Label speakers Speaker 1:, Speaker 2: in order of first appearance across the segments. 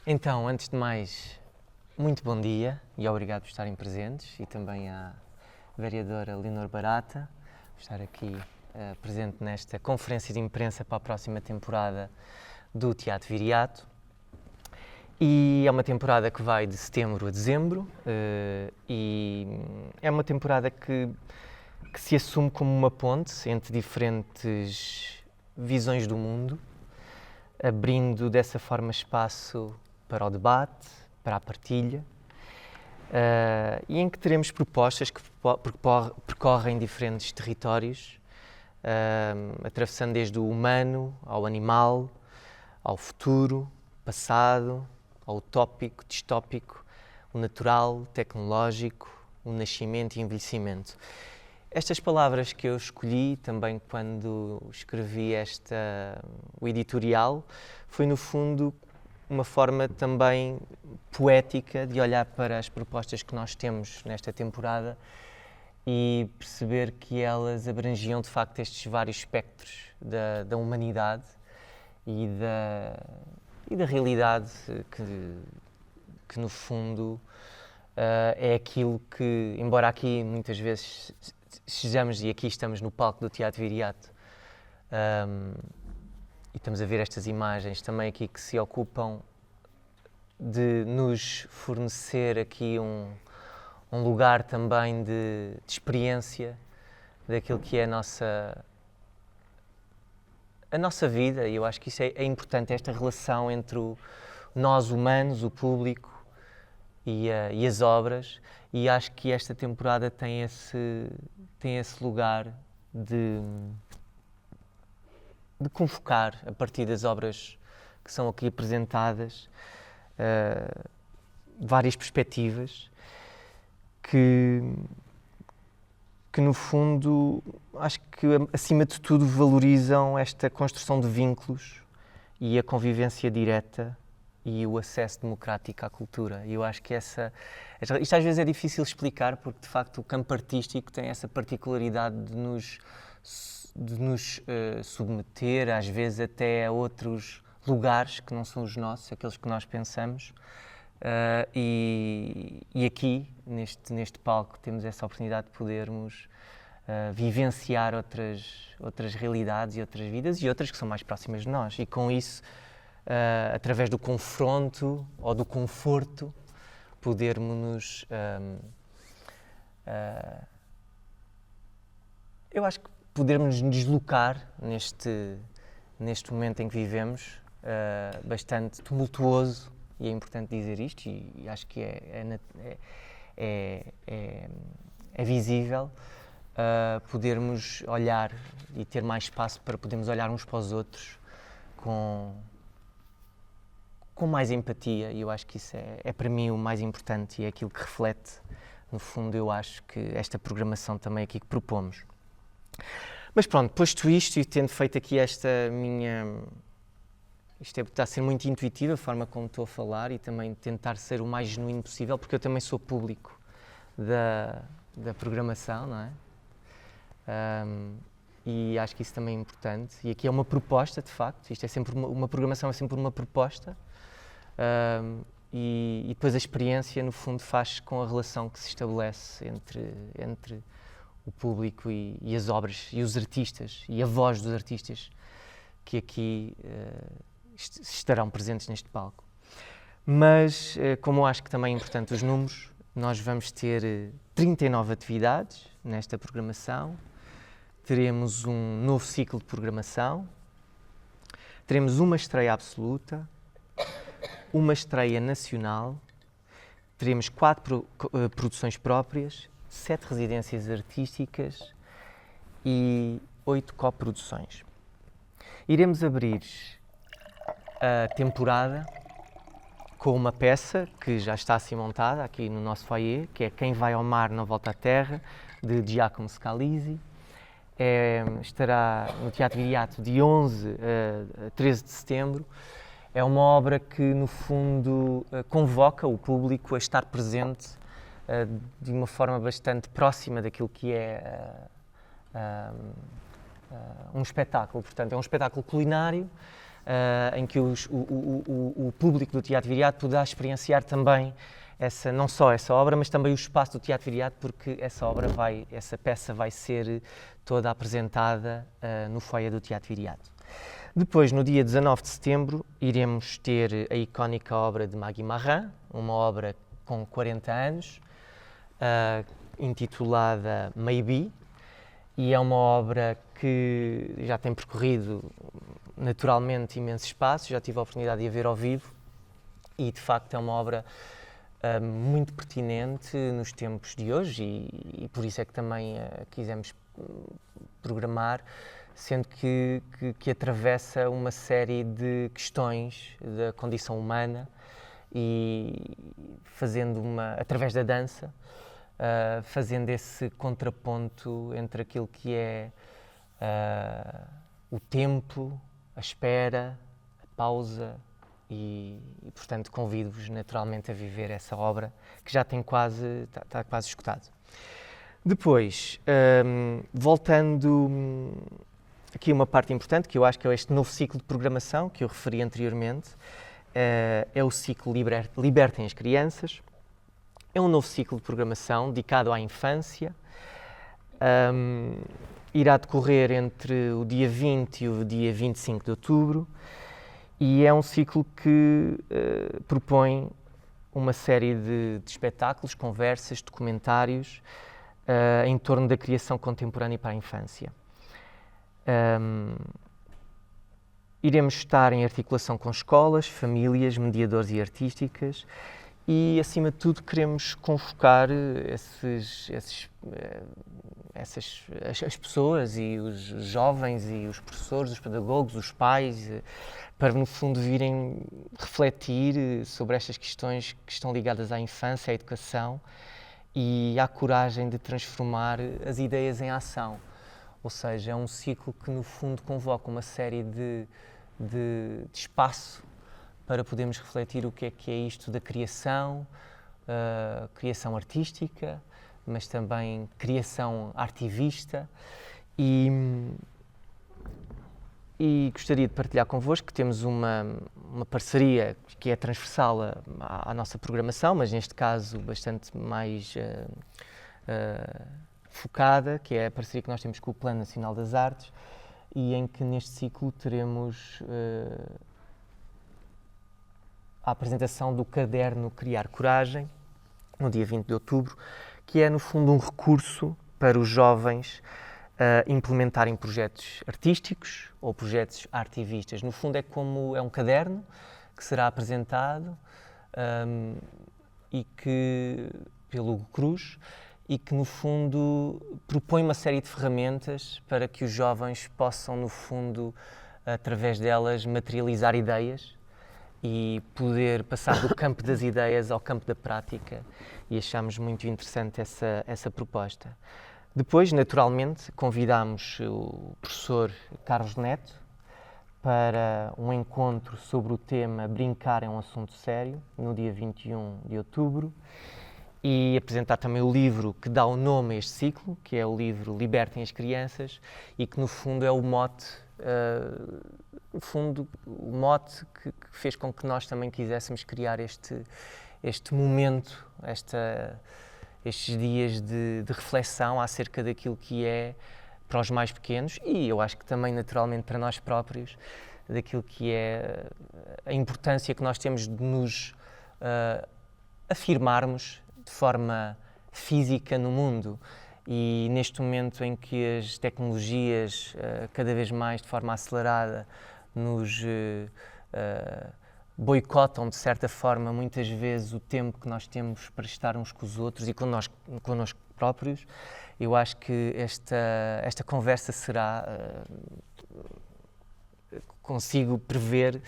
Speaker 1: Então, antes de mais, muito bom dia e obrigado por estarem presentes e também à vereadora Leonor Barata por estar aqui presente nesta conferência de imprensa para a próxima temporada do Teatro Viriato. E é uma temporada que vai de setembro a dezembro e é uma temporada que se assume como uma ponte entre diferentes visões do mundo, abrindo dessa forma espaço para o debate, para a partilha, e em que teremos propostas que percorrem diferentes territórios, atravessando desde o humano ao animal, ao futuro, passado, ao utópico, distópico, o natural, tecnológico, o nascimento e envelhecimento. Estas palavras que eu escolhi também quando escrevi o editorial foi no fundo uma forma também poética de olhar para as propostas que nós temos nesta temporada e perceber que elas abrangiam de facto estes vários espectros da humanidade e da realidade que no fundo é aquilo que, embora aqui muitas vezes estejamos, e aqui estamos no palco do Teatro Viriato, e estamos a ver estas imagens também aqui que se ocupam de nos fornecer aqui um lugar também de experiência daquilo que é a nossa vida, e eu acho que isso é importante, esta relação entre nós humanos, o público e as obras, e acho que esta temporada tem esse lugar de convocar, a partir das obras que são aqui apresentadas, várias perspectivas que no fundo, acho que acima de tudo valorizam esta construção de vínculos e a convivência direta e o acesso democrático à cultura. E eu acho que isto às vezes é difícil explicar, porque de facto o campo artístico tem essa particularidade de nos submeter, às vezes até a outros lugares que não são os nossos, aqueles que nós pensamos. E aqui, neste palco, temos essa oportunidade de podermos vivenciar outras realidades e outras vidas e outras que são mais próximas de nós. E com isso, através do confronto ou do conforto, podermos eu acho que podermos nos deslocar neste momento em que vivemos, bastante tumultuoso, e é importante dizer isto, e acho que é visível podermos olhar e ter mais espaço para podermos olhar uns para os outros com mais empatia, e eu acho que isso é para mim o mais importante e é aquilo que reflete, no fundo, eu acho que esta programação também aqui que propomos. Mas pronto, posto isto e tendo feito aqui esta minha... Isto está a ser muito intuitivo, a forma como estou a falar, e também tentar ser o mais genuíno possível, porque eu também sou público da programação, não é? E acho que isso também é importante. E aqui é uma proposta, de facto, isto é sempre uma programação, é sempre uma proposta, e depois a experiência, no fundo, faz com a relação que se estabelece entre o público e as obras, e os artistas, e a voz dos artistas que aqui estarão presentes neste palco. Mas, como eu acho que também é importante os números, nós vamos ter 39 atividades nesta programação, teremos um novo ciclo de programação, teremos uma estreia absoluta, uma estreia nacional, teremos 4 produções próprias, 7 residências artísticas e 8 coproduções. Iremos abrir a temporada com uma peça que já está assim montada aqui no nosso foyer, que é Quem Vai ao Mar Não Volta à Terra, de Giacomo Scalisi. Estará no Teatro Viriato de 11 a 13 de setembro. É uma obra que, no fundo, convoca o público a estar presente de uma forma bastante próxima daquilo que é um espetáculo. Portanto, é um espetáculo culinário em que o público do Teatro Viriato poderá experienciar também não só essa obra, mas também o espaço do Teatro Viriato, porque essa peça vai ser toda apresentada no foyer do Teatro Viriato. Depois, no dia 19 de setembro, iremos ter a icónica obra de Maggie Marrin, uma obra com 40 anos, intitulada Maybe, e é uma obra que já tem percorrido naturalmente imensos espaços, já tive a oportunidade de a ver ao vivo e de facto é uma obra muito pertinente nos tempos de hoje e por isso é que também quisemos programar, sendo que atravessa uma série de questões da condição humana e fazendo através da dança, fazendo esse contraponto entre aquilo que é o tempo, a espera, a pausa e portanto convido-vos naturalmente a viver essa obra que já tem está quase esgotado. Depois, voltando aqui uma parte importante que eu acho que é este novo ciclo de programação que eu referi anteriormente, é o ciclo Libertem as Crianças. É um novo ciclo de programação dedicado à infância. Irá decorrer entre o dia 20 e o dia 25 de outubro e é um ciclo que propõe uma série de espetáculos, conversas, documentários em torno da criação contemporânea para a infância. Iremos estar em articulação com escolas, famílias, mediadores e artísticas e, acima de tudo, queremos convocar as pessoas e os jovens e os professores, os pedagogos, os pais, para, no fundo, virem refletir sobre estas questões que estão ligadas à infância, à educação e à coragem de transformar as ideias em ação. Ou seja, é um ciclo que, no fundo, convoca uma série de espaço para podermos refletir o que é isto da criação, criação artística, mas também criação artivista e gostaria de partilhar convosco que temos uma parceria que é transversal à nossa programação, mas neste caso bastante mais focada, que é a parceria que nós temos com o Plano Nacional das Artes e em que neste ciclo teremos a apresentação do caderno Criar Coragem, no dia 20 de outubro, que é no fundo um recurso para os jovens implementarem projetos artísticos ou projetos artivistas. No fundo é um caderno que será apresentado e que, pelo Hugo Cruz, e que no fundo propõe uma série de ferramentas para que os jovens possam, no fundo, através delas, materializar ideias e poder passar do campo das ideias ao campo da prática e achamos muito interessante essa proposta. Depois, naturalmente, convidámos o professor Carlos Neto para um encontro sobre o tema Brincar é um assunto sério, no dia 21 de outubro, e apresentar também o livro que dá o nome a este ciclo, que é o livro Libertem as Crianças, e que no fundo é o mote, que fez com que nós também quiséssemos criar este momento, estes dias de reflexão acerca daquilo que é para os mais pequenos e eu acho que também naturalmente para nós próprios, daquilo que é a importância que nós temos de nos afirmarmos de forma física no mundo e neste momento em que as tecnologias cada vez mais de forma acelerada nos boicotam de certa forma muitas vezes o tempo que nós temos para estar uns com os outros e connosco próprios, eu acho que esta conversa será, consigo prever,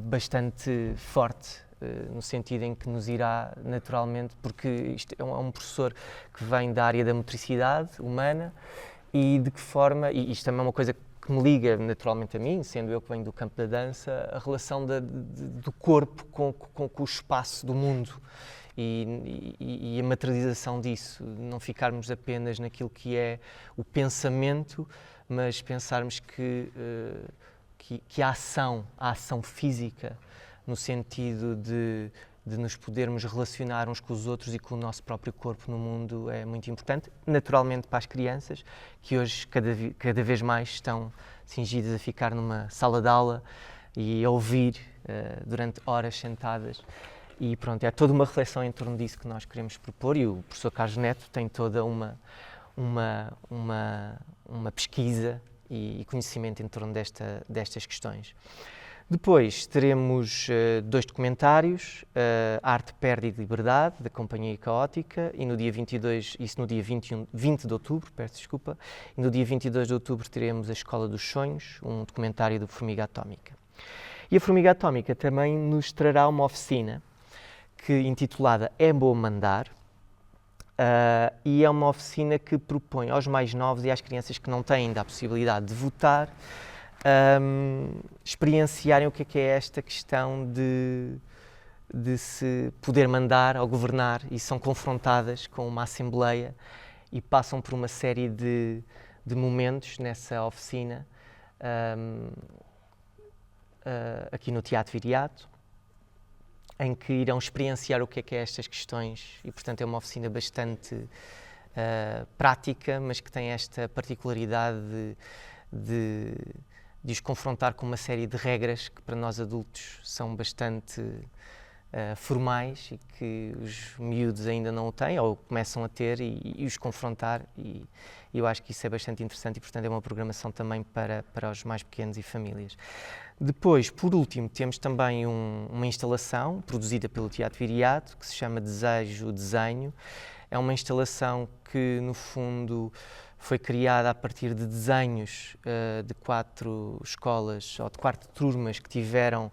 Speaker 1: bastante forte, no sentido em que nos irá naturalmente, porque isto é um professor que vem da área da motricidade humana e de que forma, e isto também é uma coisa que me liga naturalmente a mim, sendo eu que venho do campo da dança, a relação do corpo com o espaço do mundo e a materialização disso, não ficarmos apenas naquilo que é o pensamento, mas pensarmos que que a ação física, no sentido de nos podermos relacionar uns com os outros e com o nosso próprio corpo no mundo, é muito importante. Naturalmente para as crianças, que hoje cada vez mais estão cingidas a ficar numa sala de aula e a ouvir durante horas sentadas. E pronto, é toda uma reflexão em torno disso que nós queremos propor, e o professor Carlos Neto tem toda uma pesquisa e conhecimento em torno destas questões. Depois teremos 2 documentários, Arte, Perde e Liberdade, da Companhia Caótica, e no dia 22, isso no dia 20 de outubro, peço desculpa, e no dia 22 de outubro teremos A Escola dos Sonhos, um documentário do Formiga Atómica. E a Formiga Atómica também nos trará uma oficina intitulada É Bom Mandar, e é uma oficina que propõe aos mais novos e às crianças que não têm ainda a possibilidade de votar, experienciarem o que é esta questão de se poder mandar ou governar, e são confrontadas com uma assembleia e passam por uma série de momentos nessa oficina, aqui no Teatro Viriato, em que irão experienciar o que é estas questões, e portanto é uma oficina bastante prática, mas que tem esta particularidade de os confrontar com uma série de regras que para nós adultos são bastante formais e que os miúdos ainda não o têm ou começam a ter, e os confrontar, e eu acho que isso é bastante interessante, e portanto é uma programação também para os mais pequenos e famílias. Depois, por último, temos também uma instalação produzida pelo Teatro Viriato, que se chama Desejo Desenho. É uma instalação que, no fundo, foi criada a partir de desenhos de 4 escolas, ou de 4 turmas que tiveram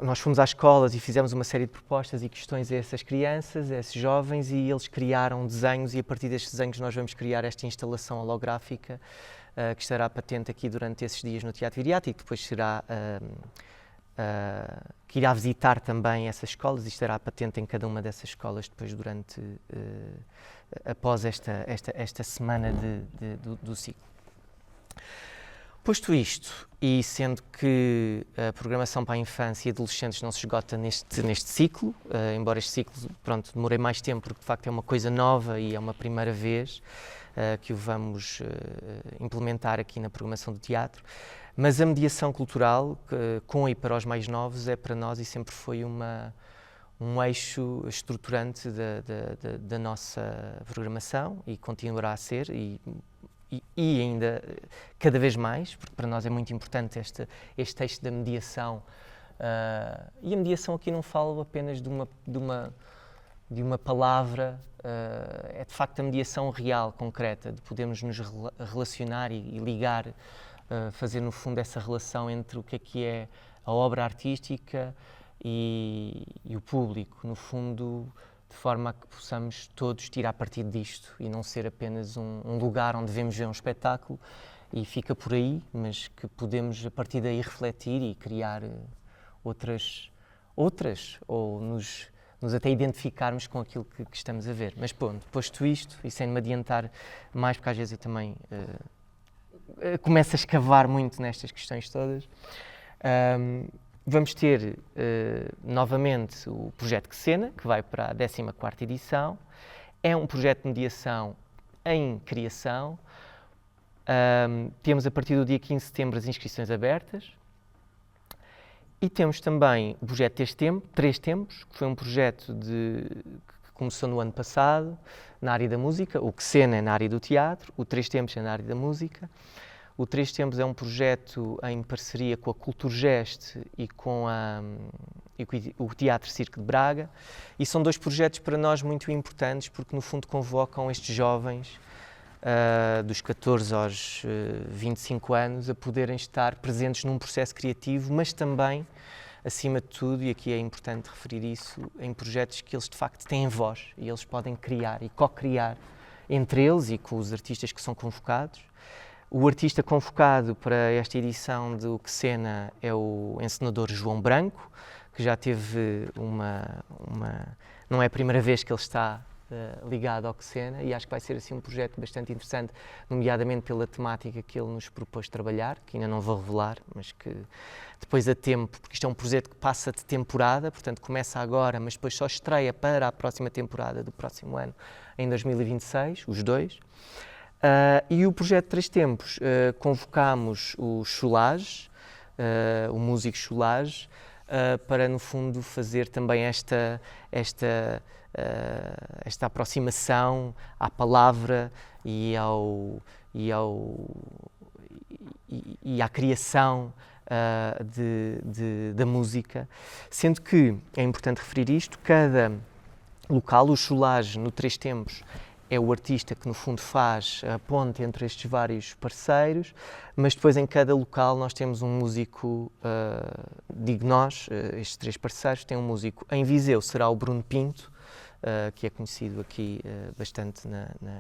Speaker 1: nós fomos às escolas e fizemos uma série de propostas e questões a essas crianças, a esses jovens, e eles criaram desenhos, e a partir destes desenhos nós vamos criar esta instalação holográfica que estará patente aqui durante esses dias no Teatro Viriato, e que depois será que irá visitar também essas escolas, e estará patente em cada uma dessas escolas depois após esta semana do ciclo. Posto isto, e sendo que a programação para a infância e adolescentes não se esgota neste ciclo, embora este ciclo, demorei mais tempo, porque de facto é uma coisa nova e é uma primeira vez que o vamos implementar aqui na programação do teatro, mas a mediação cultural, com e para os mais novos, é para nós e sempre foi um eixo estruturante da nossa programação, e continuará a ser, e ainda cada vez mais, porque para nós é muito importante este eixo da mediação, e a mediação aqui não falo apenas de uma palavra, é de facto a mediação real, concreta, de podermos nos relacionar e ligar, fazer no fundo essa relação entre o que é a obra artística e o público, no fundo, de forma a que possamos todos tirar partido disto e não ser apenas um lugar onde devemos ver um espetáculo e fica por aí, mas que podemos a partir daí refletir e criar outras ou nos até identificarmos com aquilo que estamos a ver. Mas pronto, posto isto, e sem me adiantar mais, porque às vezes eu também começo a escavar muito nestas questões todas, vamos ter novamente o projeto Quecena, que vai para a 14ª edição. É um projeto de mediação em criação. Temos a partir do dia 15 de setembro as inscrições abertas. E temos também o projeto Três Tempos, que foi um projeto que começou no ano passado, na área da música. O Quecena é na área do teatro, o Três Tempos é na área da música. O Três Tempos é um projeto em parceria com a Culturgest e com o Teatro Circo de Braga, e são 2 projetos para nós muito importantes, porque no fundo convocam estes jovens dos 14 aos 25 anos a poderem estar presentes num processo criativo, mas também, acima de tudo, e aqui é importante referir isso, em projetos que eles de facto têm voz e eles podem criar e co-criar entre eles e com os artistas que são convocados. O artista convocado para esta edição do Quecena é o encenador João Branco, que já teve não é a primeira vez que ele está ligado ao Xena, e acho que vai ser assim um projeto bastante interessante, nomeadamente pela temática que ele nos propôs trabalhar, que ainda não vou revelar, mas que depois a tempo, porque isto é um projeto que passa de temporada, portanto começa agora, mas depois só estreia para a próxima temporada do próximo ano, em 2026, os dois. E o projeto Três Tempos, convocámos o Cholage, o músico Cholage, para no fundo fazer também esta aproximação à palavra e à criação da música, sendo que é importante referir isto, cada local, o Cholage no Três Tempos, é o artista que no fundo faz a ponte entre estes vários parceiros, mas depois em cada local nós temos um músico, digo nós, estes três parceiros, tem um músico. Em Viseu será o Bruno Pinto, que é conhecido aqui bastante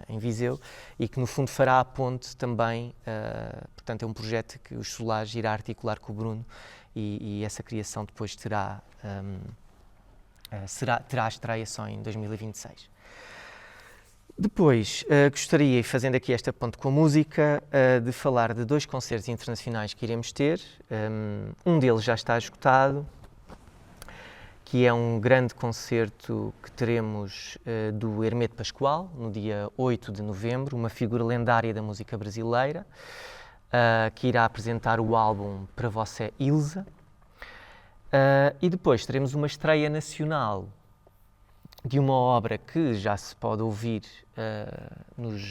Speaker 1: em Viseu, e que no fundo fará a ponte também, portanto é um projeto que o Cholage irá articular com o Bruno, e essa criação depois terá a estreia só em 2026. Depois, gostaria, fazendo aqui esta ponte com a música, de falar de dois concertos internacionais que iremos ter. Um deles já está esgotado, que é um grande concerto que teremos do Hermeto Pascoal, no dia 8 de novembro, uma figura lendária da música brasileira, que irá apresentar o álbum Para Você, Ilza. E depois teremos uma estreia nacional de uma obra que já se pode ouvir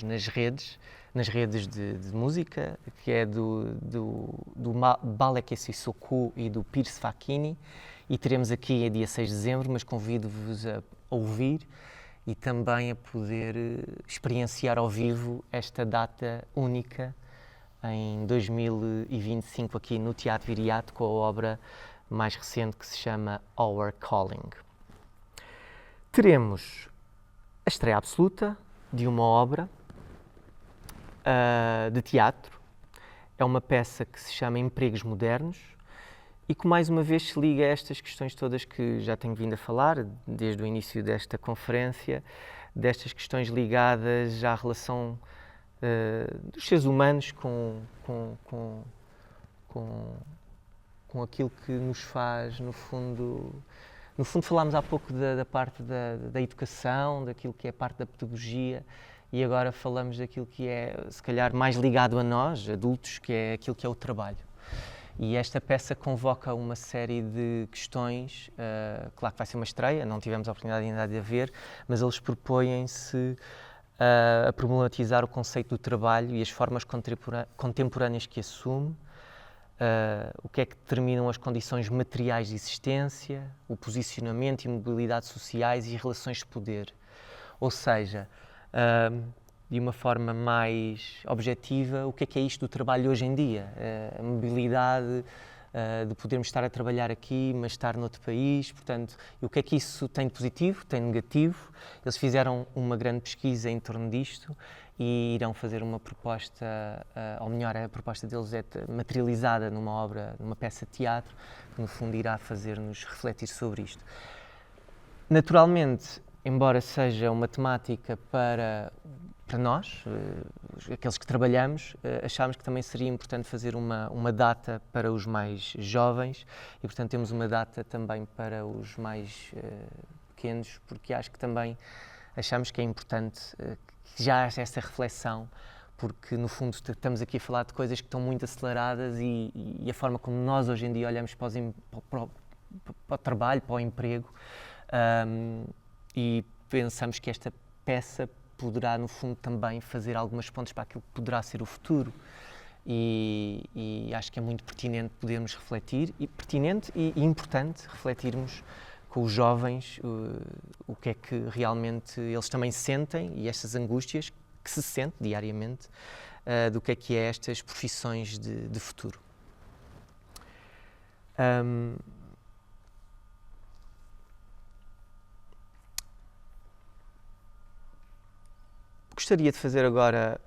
Speaker 1: nas redes de música, que é do Balek Sissoko e do Piers Facchini, e teremos aqui a dia 6 de dezembro, mas convido-vos a ouvir e também a poder experienciar ao vivo esta data única em 2025 aqui no Teatro Viriato, com a obra mais recente que se chama Our Calling. Teremos a estreia absoluta de uma obra de teatro. É uma peça que se chama Empregos Modernos e que mais uma vez se liga a estas questões todas que já tenho vindo a falar desde o início desta conferência, destas questões ligadas à relação dos seres humanos com aquilo que nos faz, no fundo, falámos há pouco da parte da educação, daquilo que é parte da pedagogia, e agora falamos daquilo que é, se calhar, mais ligado a nós, adultos, que é aquilo que é o trabalho. E esta peça convoca uma série de questões, claro que vai ser uma estreia, não tivemos a oportunidade ainda de a ver, mas eles propõem-se a problematizar o conceito do trabalho e as formas contemporâneas que assume, o que é que determinam as condições materiais de existência, o posicionamento e mobilidade sociais e relações de poder. Ou seja, de uma forma mais objetiva, o que é isto do trabalho hoje em dia? A mobilidade de podermos estar a trabalhar aqui, mas estar noutro país, portanto, e o que é que isso tem de positivo, tem de negativo? Eles fizeram uma grande pesquisa em torno disto e irão fazer uma proposta, ou melhor, a proposta deles é materializada numa obra, numa peça de teatro, que no fundo irá fazer-nos refletir sobre isto. Naturalmente, embora seja uma temática para nós, aqueles que trabalhamos, achámos que também seria importante fazer uma data para os mais jovens e, portanto, temos uma data também para os mais pequenos, porque acho que também achamos que é importante que já haja essa reflexão, porque, no fundo, estamos aqui a falar de coisas que estão muito aceleradas e a forma como nós, hoje em dia, olhamos para o trabalho, para o emprego, e pensamos que esta peça poderá, no fundo, também fazer algumas pontes para aquilo que poderá ser o futuro. E acho que é muito pertinente podermos refletir, e importante refletirmos com os jovens o que é que realmente eles também sentem e estas angústias que se sente diariamente do que é estas profissões de futuro. Gostaria de fazer agora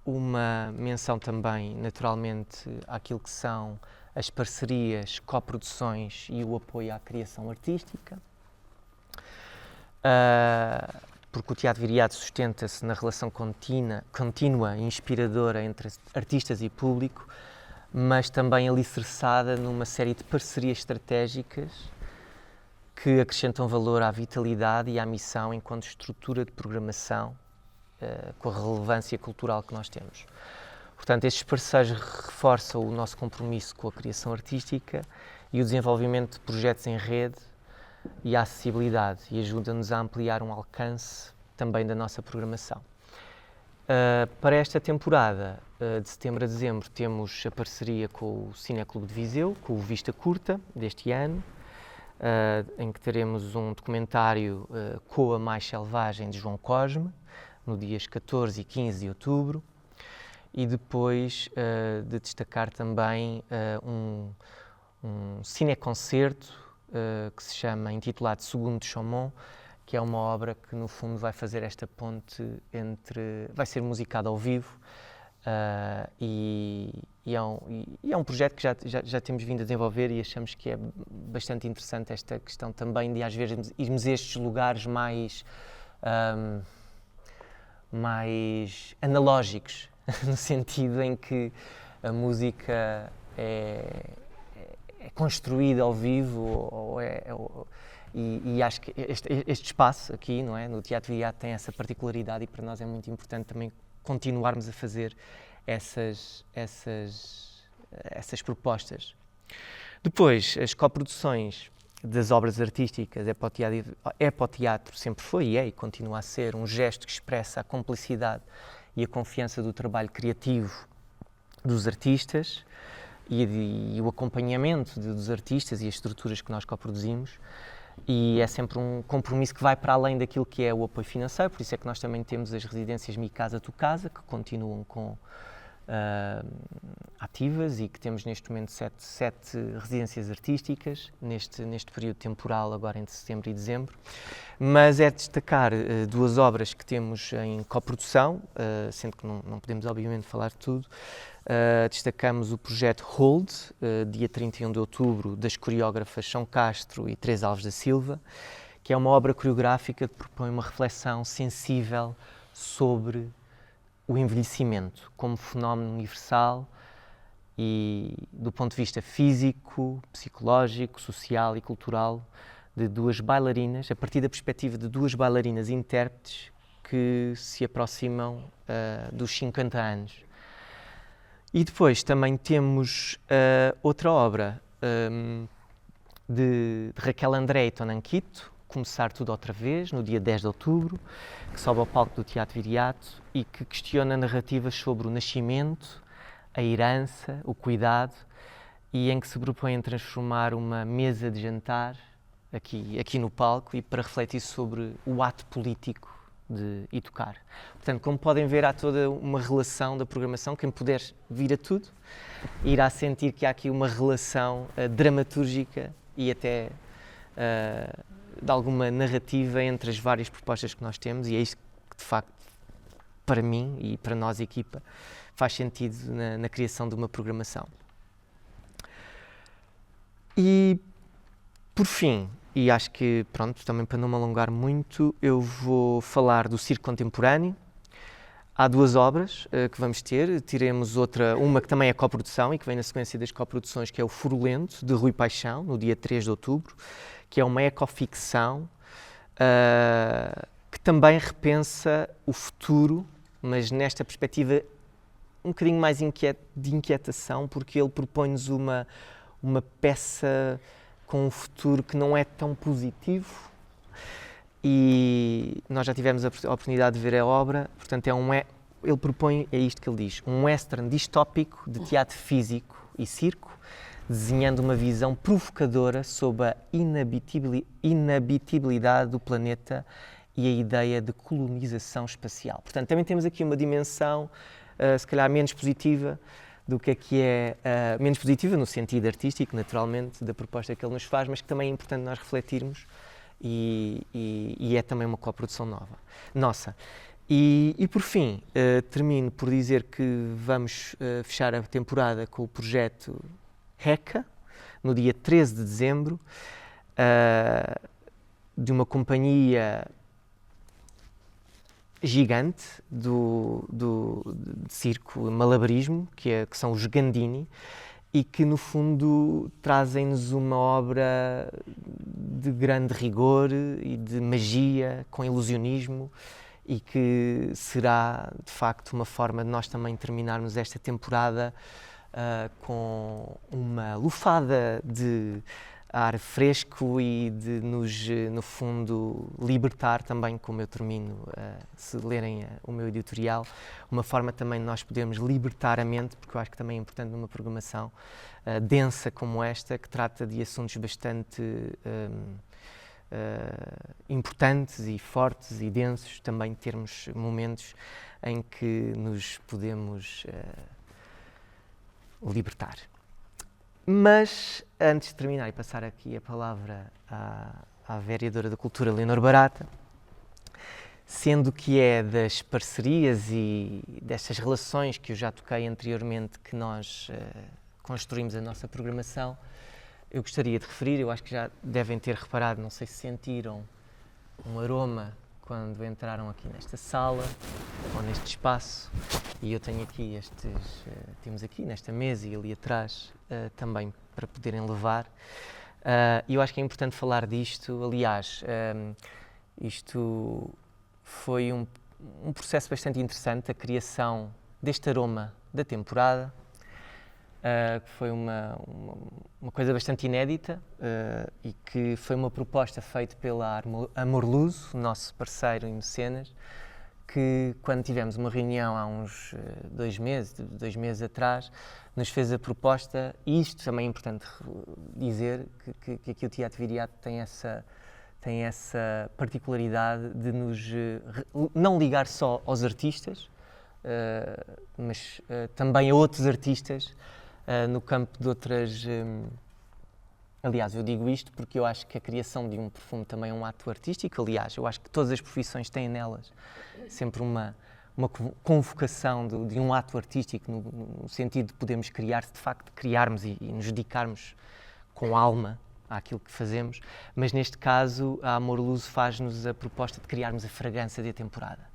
Speaker 1: uma menção também, naturalmente, àquilo que são as parcerias, coproduções e o apoio à criação artística. porque o Teatro Viriato sustenta-se na relação contínua e inspiradora entre artistas e público, mas também alicerçada numa série de parcerias estratégicas que acrescentam valor à vitalidade e à missão enquanto estrutura de programação, com a relevância cultural que nós temos. Portanto, estes parceiros reforçam o nosso compromisso com a criação artística e o desenvolvimento de projetos em rede e a acessibilidade, e ajudam-nos a ampliar um alcance também da nossa programação. Para esta temporada, de setembro a dezembro, temos a parceria com o Cineclube de Viseu, com o Vista Curta, deste ano, em que teremos um documentário Coa Mais Selvagem, de João Cosme, no dias 14 e 15 de outubro, e depois de destacar também um cineconcerto que se chama, intitulado Segundo de Chaumont, que é uma obra que no fundo vai fazer esta ponte entre, vai ser musicado ao vivo, e é um projeto que já temos vindo a desenvolver e achamos que é bastante interessante esta questão também de às vezes irmos a estes lugares mais analógicos, no sentido em que a música é construída ao vivo, e acho que este espaço aqui, não é, no Teatro Viriato, tem essa particularidade, e para nós é muito importante também continuarmos a fazer essas propostas. Depois, as coproduções das obras artísticas é para o teatro, sempre foi e é e continua a ser um gesto que expressa a complicidade e a confiança do trabalho criativo dos artistas e o acompanhamento dos artistas e as estruturas que nós coproduzimos, e é sempre um compromisso que vai para além daquilo que é o apoio financeiro. Por isso é que nós também temos as residências Mi Casa Tu Casa, que continuam ativas, e que temos neste momento sete residências artísticas neste período temporal, agora entre setembro e dezembro. Mas é destacar duas obras que temos em coprodução, sendo que não podemos obviamente falar de tudo. Destacamos o projeto Hold, dia 31 de outubro, das coreógrafas São Castro e Teresa Alves da Silva, que é uma obra coreográfica que propõe uma reflexão sensível sobre o envelhecimento como fenómeno universal e do ponto de vista físico, psicológico, social e cultural, de duas bailarinas, a partir da perspectiva de duas bailarinas intérpretes que se aproximam dos 50 anos. E depois também temos outra obra de Raquel André e Tonan Quito, Começar Tudo Outra Vez, no dia 10 de outubro, que sobe ao palco do Teatro Viriato e que questiona narrativas sobre o nascimento, a herança, o cuidado, e em que se propõe transformar uma mesa de jantar aqui no palco, e para refletir sobre o ato político de educar. Portanto, como podem ver, há toda uma relação da programação. Quem puder vir a tudo irá sentir que há aqui uma relação dramatúrgica e até de alguma narrativa entre as várias propostas que nós temos, e é isto que, de facto, para mim e para nós, equipa, faz sentido na criação de uma programação. E, por fim, e acho que, pronto, também para não me alongar muito, eu vou falar do circo contemporâneo. Há duas obras que vamos ter. Teremos uma que também é coprodução e que vem na sequência das coproduções, que é o Furulento, de Rui Paixão, no dia 3 de outubro, que é uma ecoficção que também repensa o futuro, mas nesta perspectiva um bocadinho mais de inquietação, porque ele propõe-nos uma peça com um futuro que não é tão positivo, e nós já tivemos a oportunidade de ver a obra. Portanto, ele propõe, é isto que ele diz, um western distópico de teatro físico e circo, desenhando uma visão provocadora sobre a inabitabilidade do planeta e a ideia de colonização espacial. Portanto, também temos aqui uma dimensão, se calhar, menos positiva do que é menos positiva no sentido artístico, naturalmente, da proposta que ele nos faz, mas que também é importante nós refletirmos, e é também uma coprodução nossa. E por fim, termino por dizer que vamos fechar a temporada com o projeto RECA, no dia 13 de dezembro, de uma companhia gigante de circo malabarismo, que são os Gandini, e que no fundo trazem-nos uma obra de grande rigor e de magia, com ilusionismo, e que será de facto uma forma de nós também terminarmos esta temporada com uma lufada de ar fresco e de nos, no fundo, libertar também, como eu termino, se lerem o meu editorial, uma forma também de nós podermos libertar a mente, porque eu acho que também é importante numa programação densa como esta, que trata de assuntos bastante importantes e fortes e densos, também termos momentos em que nos podemos libertar. Mas, antes de terminar e passar aqui a palavra à vereadora da Cultura, Leonor Barata, sendo que é das parcerias e destas relações que eu já toquei anteriormente que nós construímos a nossa programação, eu gostaria de referir, eu acho que já devem ter reparado, não sei se sentiram um aroma quando entraram aqui nesta sala ou neste espaço, e eu tenho aqui temos aqui nesta mesa e ali atrás também para poderem levar. E eu acho que é importante falar disto. Aliás, isto foi um processo bastante interessante, a criação deste aroma da temporada, que foi uma coisa bastante inédita e que foi uma proposta feita pela Amor Luso, nosso parceiro em mecenas, que quando tivemos uma reunião há uns 2 meses atrás, nos fez a proposta, e isto também é importante dizer, que aqui o Teatro Viriato tem essa particularidade de nos não ligar só aos artistas, mas também a outros artistas no campo de outras... Aliás, eu digo isto porque eu acho que a criação de um perfume também é um ato artístico. Aliás, eu acho que todas as profissões têm nelas sempre uma convocação de um ato artístico, no sentido de podermos criar, de facto criarmos e nos dedicarmos com alma àquilo que fazemos, mas neste caso a Amor Luso faz-nos a proposta de criarmos a fragrância da temporada.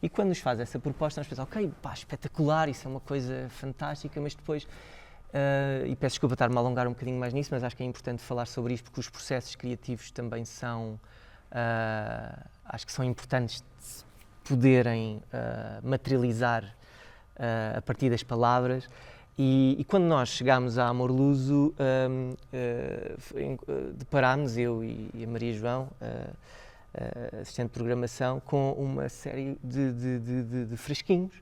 Speaker 1: E quando nos faz essa proposta, nós pensamos, ok, pá, espetacular, isso é uma coisa fantástica, mas depois... e peço desculpa estar-me a alongar um bocadinho mais nisso, mas acho que é importante falar sobre isto porque os processos criativos também são, acho que são importantes de se poderem materializar a partir das palavras. E quando nós chegámos a Amor Luso, deparámos, eu e a Maria João, assistente de programação, com uma série de fresquinhos.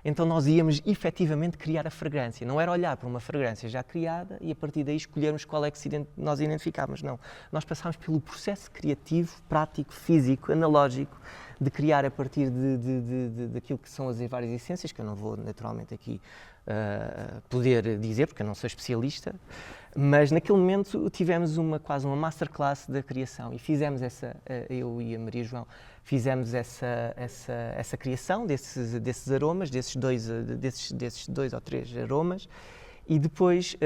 Speaker 1: Então nós íamos efetivamente criar a fragrância. Não era olhar para uma fragrância já criada e a partir daí escolhermos qual é que nós identificávamos. Não. Nós passámos pelo processo criativo, prático, físico, analógico, de criar a partir daquilo que são as várias essências, que eu não vou naturalmente aqui poder dizer, porque eu não sou especialista, mas naquele momento tivemos quase uma masterclass da criação e fizemos eu e a Maria João, fizemos essa criação desses aromas, desses dois ou três aromas, e depois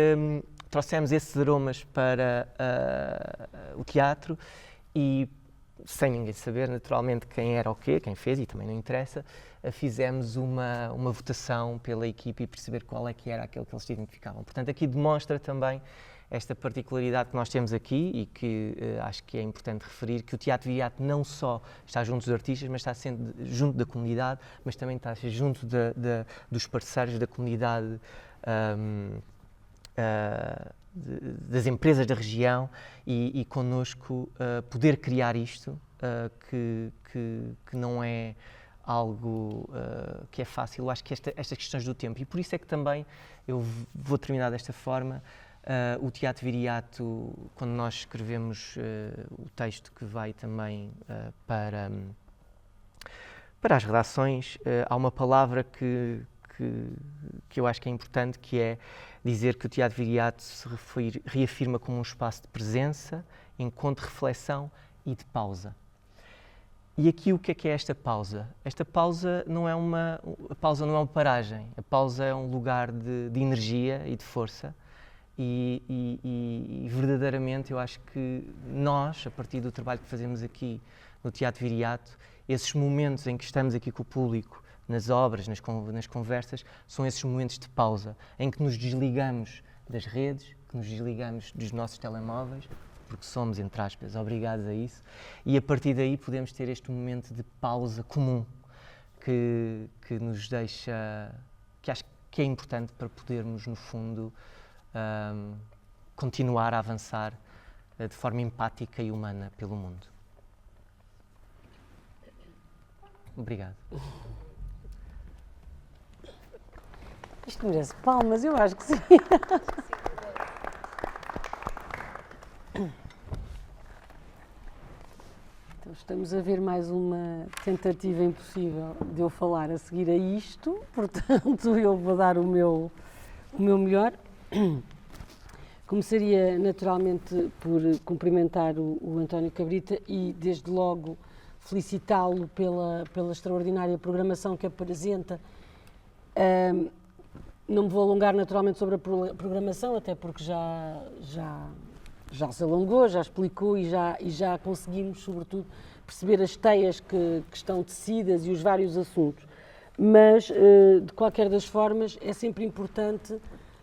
Speaker 1: trouxemos esses aromas para o teatro e, sem ninguém saber naturalmente quem era o quê, quem fez, e também não interessa, fizemos uma votação pela equipe e perceber qual é que era aquele que eles identificavam. Portanto, aqui demonstra também esta particularidade que nós temos aqui e que acho que é importante referir, que o Teatro Viriato não só está junto dos artistas, mas está sendo junto da comunidade, mas também está junto dos parceiros da comunidade, das empresas da região e connosco poder criar isto, que não é algo que é fácil. Eu acho que estas questões do tempo, e por isso é que também eu vou terminar desta forma, o Teatro Viriato, quando nós escrevemos o texto que vai também para as redações, há uma palavra que eu acho que é importante, que é dizer que o Teatro Viriato se reafirma como um espaço de presença, encontro, reflexão e de pausa. E aqui o que é esta pausa? Esta pausa não é uma paragem, a pausa é um lugar de energia e de força e verdadeiramente eu acho que nós, a partir do trabalho que fazemos aqui no Teatro Viriato, esses momentos em que estamos aqui com o público, nas obras, nas conversas, são esses momentos de pausa, em que nos desligamos das redes, que nos desligamos dos nossos telemóveis, porque somos, entre aspas, obrigados a isso, e a partir daí podemos ter este momento de pausa comum, que nos deixa, que acho que é importante para podermos, no fundo, continuar a avançar de forma empática e humana pelo mundo. Obrigado.
Speaker 2: Isto merece palmas, eu acho que sim. Então estamos a ver mais uma tentativa impossível de eu falar a seguir a isto, portanto eu vou dar o meu melhor. Começaria naturalmente por cumprimentar o António Cabrita e desde logo felicitá-lo pela extraordinária programação que apresenta. Não me vou alongar naturalmente sobre a programação, até porque já se alongou, já explicou e já conseguimos, sobretudo, perceber as teias que estão tecidas e os vários assuntos. Mas, de qualquer das formas, é sempre importante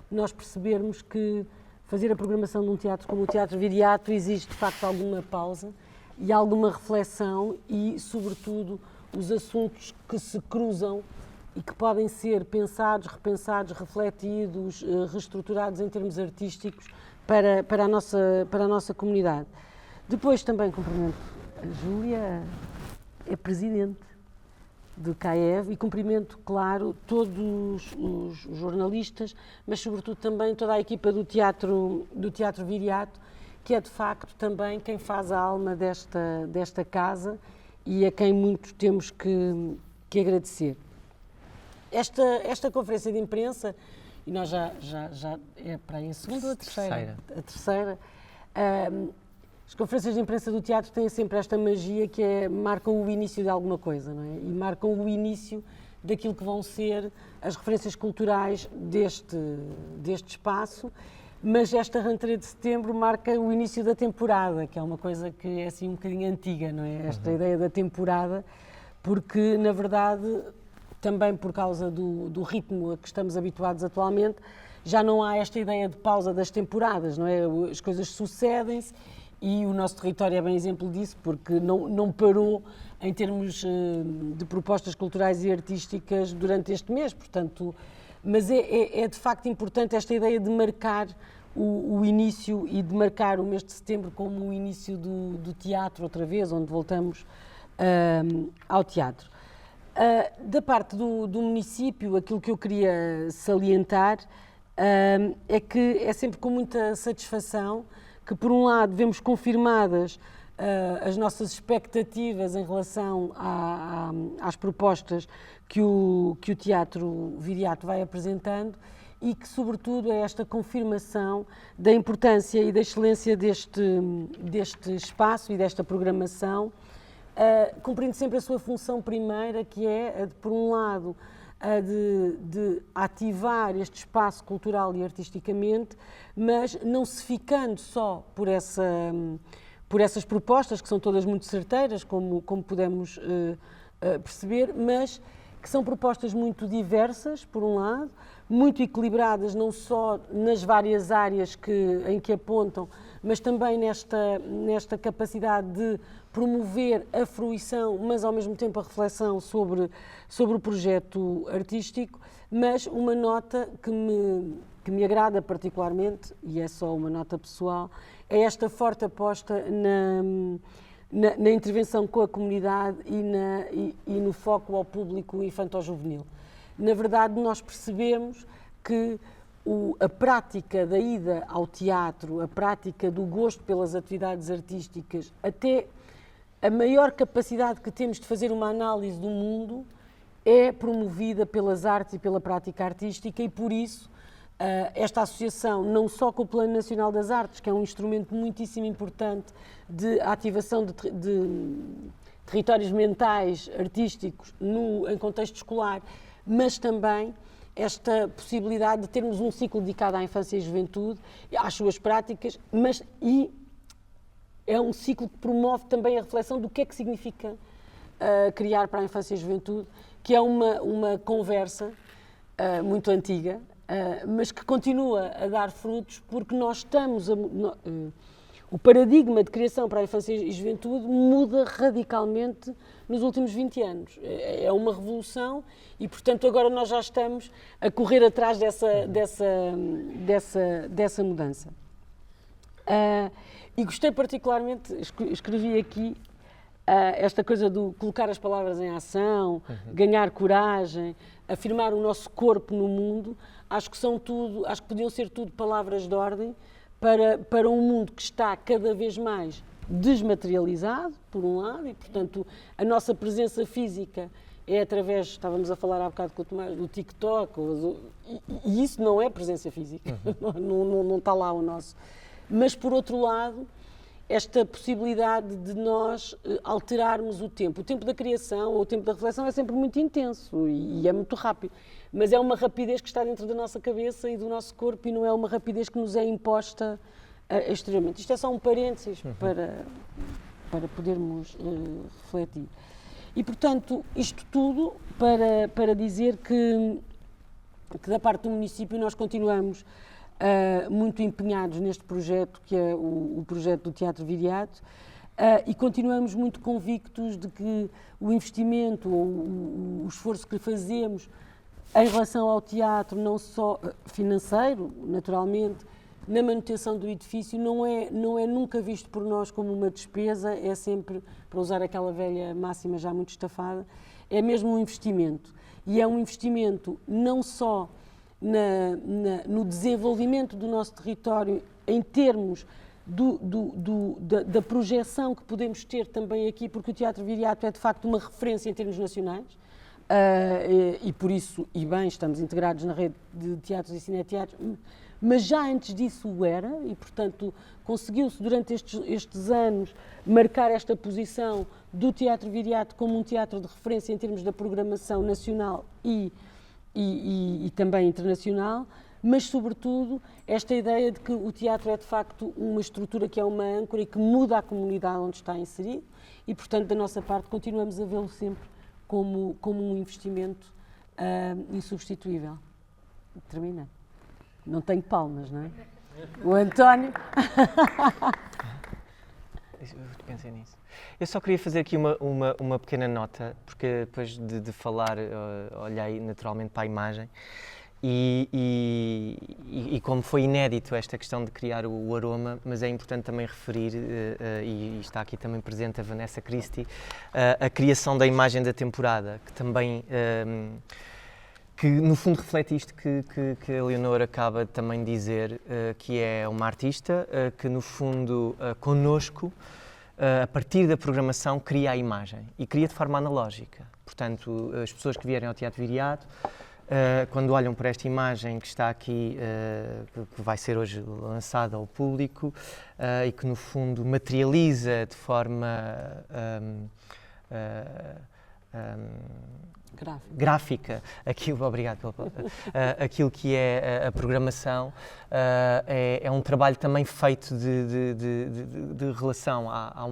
Speaker 2: nós percebermos que fazer a programação de um teatro como o Teatro Viriato exige, de facto, alguma pausa e alguma reflexão e, sobretudo, os assuntos que se cruzam e que podem ser pensados, repensados, refletidos, reestruturados em termos artísticos para a nossa comunidade. Depois também cumprimento a Júlia, é presidente do CAEV, e cumprimento, claro, todos os jornalistas, mas sobretudo também toda a equipa do Teatro Viriato, que é de facto também quem faz a alma desta casa e a quem muito temos que agradecer. Esta conferência de imprensa, e nós já é para aí a segunda ou a terceira? A terceira. As conferências de imprensa do teatro têm sempre esta magia que marcam o início de alguma coisa, não é? E marcam o início daquilo que vão ser as referências culturais deste espaço, mas esta rentrée de setembro marca o início da temporada, que é uma coisa que é assim um bocadinho antiga, não é? Esta ideia da temporada, porque na verdade, também por causa do ritmo a que estamos habituados atualmente, já não há esta ideia de pausa das temporadas, não é? As coisas sucedem-se e o nosso território é bem exemplo disso, porque não parou em termos de propostas culturais e artísticas durante este mês, portanto, mas é de facto importante esta ideia de marcar o início e de marcar o mês de setembro como o início do teatro outra vez, onde voltamos ao teatro. Da parte do município, aquilo que eu queria salientar é que é sempre com muita satisfação que, por um lado, vemos confirmadas as nossas expectativas em relação às propostas que o Teatro Viriato vai apresentando e que, sobretudo, é esta confirmação da importância e da excelência deste espaço e desta programação, cumprindo sempre a sua função primeira, que é, por um lado, a de ativar este espaço cultural e artisticamente, mas não se ficando só por essas propostas, que são todas muito certeiras, como pudemos perceber, mas que são propostas muito diversas, por um lado, muito equilibradas, não só nas várias áreas em que apontam, mas também nesta capacidade de promover a fruição, mas ao mesmo tempo a reflexão sobre o projeto artístico, mas uma nota que me agrada particularmente, e é só uma nota pessoal, é esta forte aposta na intervenção com a comunidade e no foco ao público infanto-juvenil. Na verdade, nós percebemos que a prática da ida ao teatro, a prática do gosto pelas atividades artísticas, até a maior capacidade que temos de fazer uma análise do mundo é promovida pelas artes e pela prática artística e, por isso, esta associação, não só com o Plano Nacional das Artes, que é um instrumento muitíssimo importante de ativação de territórios mentais, artísticos, em contexto escolar, mas também esta possibilidade de termos um ciclo dedicado à infância e juventude, às suas práticas, e é um ciclo que promove também a reflexão do que é que significa criar para a infância e juventude, que é uma conversa muito antiga, mas que continua a dar frutos porque nós estamos o paradigma de criação para a infância e juventude muda radicalmente nos últimos 20 anos. É uma revolução e, portanto, agora nós já estamos a correr atrás dessa mudança. E gostei particularmente, escrevi aqui, esta coisa do colocar as palavras em ação, ganhar coragem, afirmar o nosso corpo no mundo, acho que podiam ser tudo palavras de ordem para um mundo que está cada vez mais desmaterializado, por um lado, e, portanto, a nossa presença física é através, estávamos a falar há bocado com o Tomás, do TikTok, e isso não é presença física, não está lá o nosso. Mas, por outro lado, esta possibilidade de nós alterarmos o tempo. O tempo da criação ou o tempo da reflexão é sempre muito intenso e é muito rápido, mas é uma rapidez que está dentro da nossa cabeça e do nosso corpo e não é uma rapidez que nos é imposta exteriormente. Isto é só um parênteses para podermos refletir. E, portanto, isto tudo para dizer que da parte do município nós continuamos muito empenhados neste projeto, que é o projeto do Teatro Viriato, e continuamos muito convictos de que o investimento ou o esforço que fazemos em relação ao teatro, não só financeiro, naturalmente, na manutenção do edifício, não é nunca visto por nós como uma despesa, é sempre, para usar aquela velha máxima já muito estafada, é mesmo um investimento. E é um investimento não só no desenvolvimento do nosso território em termos da projeção que podemos ter também aqui, porque o Teatro Viriato é de facto uma referência em termos nacionais e por isso, e bem, estamos integrados na rede de teatros e cineteatros, mas já antes disso o era e, portanto, conseguiu-se durante estes anos marcar esta posição do Teatro Viriato como um teatro de referência em termos da programação nacional e também internacional, mas, sobretudo, esta ideia de que o teatro é, de facto, uma estrutura que é uma âncora e que muda a comunidade onde está inserido e, portanto, da nossa parte, continuamos a vê-lo sempre como um investimento insubstituível. Termina. Não tenho palmas, não é? O António...
Speaker 1: Eu pensei nisso. Eu só queria fazer aqui uma pequena nota, porque depois de falar, olhei naturalmente para a imagem e como foi inédito esta questão de criar o aroma, mas é importante também referir, e está aqui também presente a Vanessa Christie, a criação da imagem da temporada, que também... que no fundo reflete isto que a Leonor acaba de também dizer, que é uma artista que no fundo connosco, a partir da programação, cria a imagem e cria de forma analógica. Portanto, as pessoas que vierem ao Teatro Viriato, quando olham para esta imagem que está aqui, que vai ser hoje lançada ao público e que no fundo materializa de forma gráfica aquilo, obrigado aquilo que é a programação, é um trabalho também feito de relação a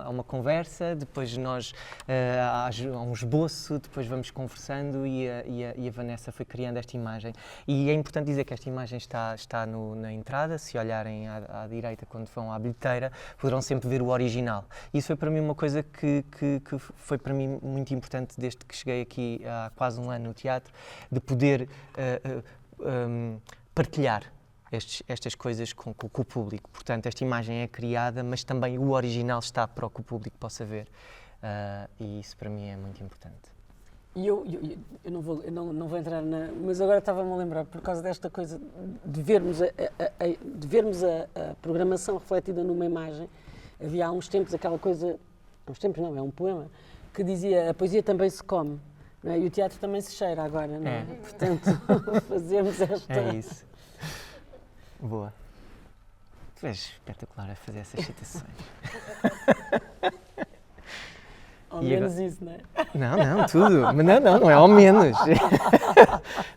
Speaker 1: uma conversa, depois nós há um esboço, depois vamos conversando e a Vanessa foi criando esta imagem. E é importante dizer que esta imagem está na entrada, se olharem à direita quando vão à bilheteira, poderão sempre ver o original. Isso foi para mim uma coisa que foi para mim muito importante desde que cheguei aqui há quase um ano no teatro, de poder partilhar estas coisas com o público. Portanto, esta imagem é criada, mas também o original está para que o público possa ver. E isso para mim é muito importante.
Speaker 2: E eu não vou entrar mas agora estava-me a lembrar, por causa desta coisa de vermos a programação refletida numa imagem, havia há uns tempos aquela coisa, uns tempos não, é um poema, que dizia: a poesia também se come, não é? E o teatro também se cheira agora, não é? Portanto, fazemos esta...
Speaker 1: É isso. Boa. Tu és espetacular a fazer essas citações.
Speaker 2: Ao menos agora... isso, não é?
Speaker 1: Não, tudo. Mas não é ao menos.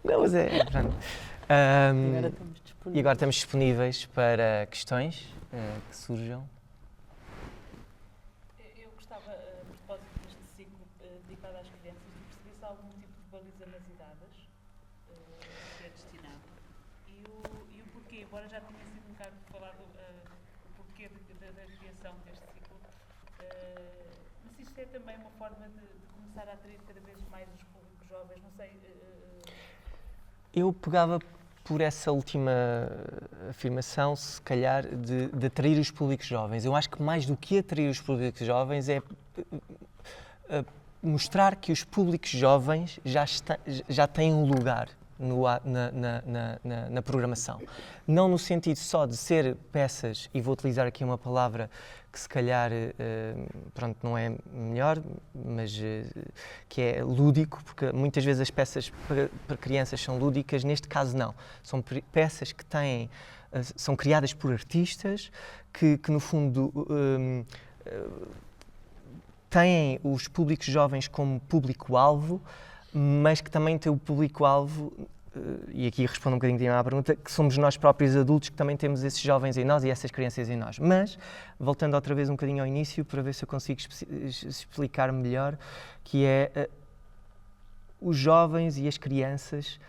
Speaker 1: Não, mas é... E agora estamos disponíveis para questões que surjam.
Speaker 3: Eu gostava, a propósito deste ciclo embora já tenha sido um bocado falado o porquê da criação deste ciclo, mas isto é também uma forma de começar a atrair cada vez mais os públicos jovens, não sei.
Speaker 1: Eu pegava por essa última afirmação, se calhar, de atrair os públicos jovens. Eu acho que mais do que atrair os públicos jovens é mostrar que os públicos jovens já têm um lugar na programação. Não no sentido só de ser peças, e vou utilizar aqui uma palavra que se calhar pronto, não é melhor, mas que é lúdico, porque muitas vezes as peças para crianças são lúdicas, neste caso não. São peças que são criadas por artistas que no fundo têm os públicos jovens como público-alvo, mas que também têm o público-alvo, e aqui respondo um bocadinho à pergunta, que somos nós próprios adultos que também temos esses jovens em nós e essas crianças em nós. Mas, voltando outra vez um bocadinho ao início, para ver se eu consigo explicar melhor, que é os jovens e as crianças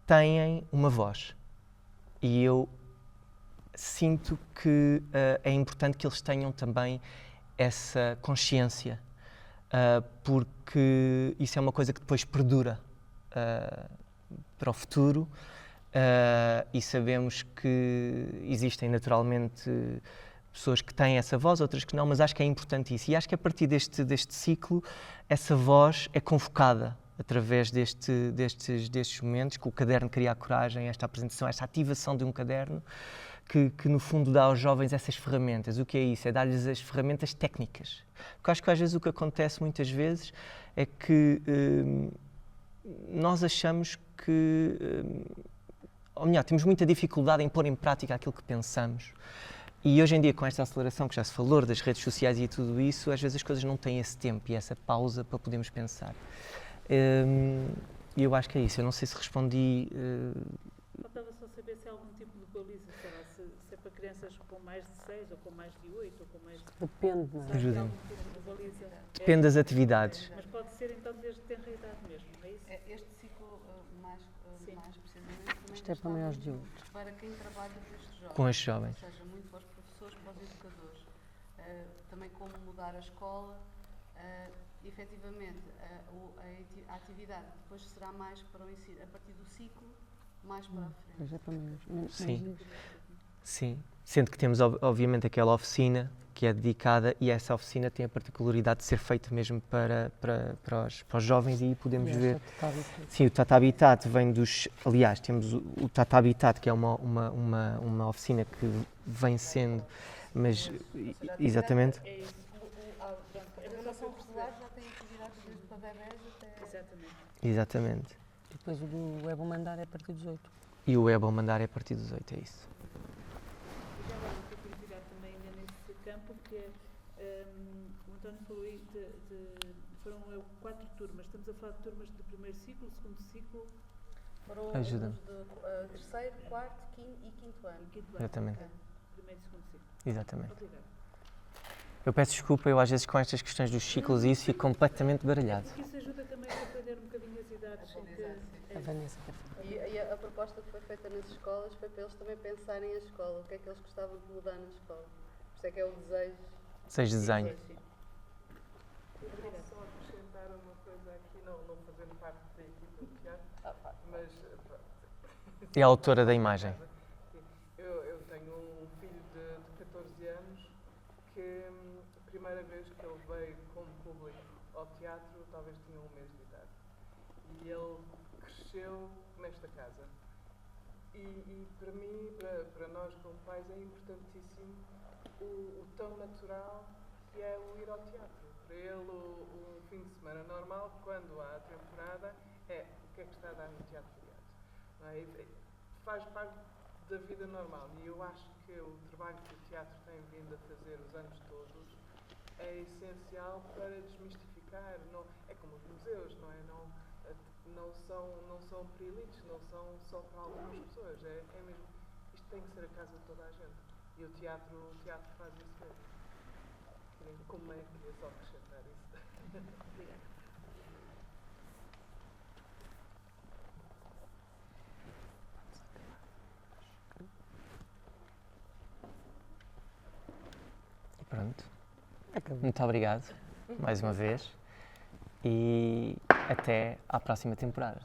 Speaker 1: têm uma voz. E eu sinto que é importante que eles tenham também essa consciência, porque isso é uma coisa que depois perdura para o futuro, e sabemos que existem naturalmente pessoas que têm essa voz, outras que não, mas acho que é importante isso. E acho que a partir deste ciclo, essa voz é convocada através destes momentos, que o caderno cria a coragem, esta apresentação, esta ativação de um caderno, que no fundo dá aos jovens essas ferramentas. O que é isso? É dar-lhes as ferramentas técnicas. Porque acho que às vezes o que acontece muitas vezes é que nós achamos que, ou melhor, temos muita dificuldade em pôr em prática aquilo que pensamos. E hoje em dia, com esta aceleração que já se falou, das redes sociais e tudo isso, às vezes as coisas não têm esse tempo e essa pausa para podermos pensar. E eu acho que é isso. Eu não sei se respondi...
Speaker 3: Faltava só saber se há algum tipo de baliza, sei lá, se é para crianças com mais de 6 ou com mais de 8 ou com mais de...
Speaker 2: Depende, não é?
Speaker 1: Ajudem-me.
Speaker 3: Tipo de baliza.
Speaker 1: Depende das atividades.
Speaker 3: Mas pode ser então desde tenra idade mesmo, não é isso?
Speaker 4: Este ciclo, mais precisamente, também
Speaker 2: Isto é para maiores de 8.
Speaker 4: para quem trabalha com estes jovens.
Speaker 1: Com estes jovens.
Speaker 4: Ou seja, muito para os professores, para os educadores. Também como mudar a escola. Efetivamente, a atividade depois será mais para o ensino, a partir do ciclo, mais para a frente.
Speaker 2: Pois é para maiores.
Speaker 1: Sim. Sim. Sendo que temos, obviamente, aquela oficina que é dedicada, e essa oficina tem a particularidade de ser feita mesmo para os jovens, e aí podemos ver... Sim, o Tata Habitat vem dos... Aliás, temos o Tata Habitat, que é uma oficina que vem sendo... Mas, exatamente.
Speaker 3: É isso.
Speaker 4: A educação regular já tem atividades desde para bebés até...
Speaker 3: Exatamente.
Speaker 1: Exatamente.
Speaker 2: E depois o do Web Mandar é a partir dos 8.
Speaker 1: E o Web ao mandar é a partir dos 8, é isso.
Speaker 3: E já agora uma curiosidade também ainda nesse campo, que é, o António falou aí foram 4 turmas, estamos a falar de turmas do primeiro ciclo, segundo ciclo,
Speaker 4: Foram
Speaker 1: Ajuda-me.
Speaker 4: os de terceiro, quarto e quinto ano.
Speaker 3: quinto ano.
Speaker 1: Exatamente.
Speaker 3: Ok. Primeiro e segundo ciclo.
Speaker 1: Exatamente.
Speaker 3: Obrigada.
Speaker 1: Eu peço desculpa, eu às vezes com estas questões dos ciclos e isso fico completamente baralhado.
Speaker 3: Porque isso ajuda também a aprender um bocadinho as idades em que...
Speaker 2: A Vanessa quer falar.
Speaker 4: E a proposta que foi feita nas escolas foi para eles também pensarem a escola, o que é que eles gostavam de mudar na escola. Por isso é que é o desejo.
Speaker 1: Seja desenho.
Speaker 3: Sim.
Speaker 5: Eu posso só acrescentar uma coisa aqui, não fazendo parte da equipa do teatro, mas
Speaker 1: É a autora da imagem.
Speaker 5: eu tenho um filho de 14 anos que a primeira vez que ele veio como público ao teatro talvez tinha 1 mês de idade. E ele cresceu nesta casa. E para mim, para nós como pais, é importantíssimo o tão natural que é o ir ao teatro. Para ele, um fim de semana normal, quando há a temporada, é o que é que está a dar no Teatro Feriado. Não é? Faz parte da vida normal. E eu acho que o trabalho que o teatro tem vindo a fazer os anos todos é essencial para desmistificar. Não, é como os museus, não é? Não são para elites, não são só para algumas pessoas. É mesmo, isto tem que ser a casa de toda a gente. E o teatro faz isso mesmo. Como é que é só acrescentar isso? Obrigada.
Speaker 1: Pronto.
Speaker 2: Acabou.
Speaker 1: Muito obrigado, mais uma vez. E até à próxima temporada.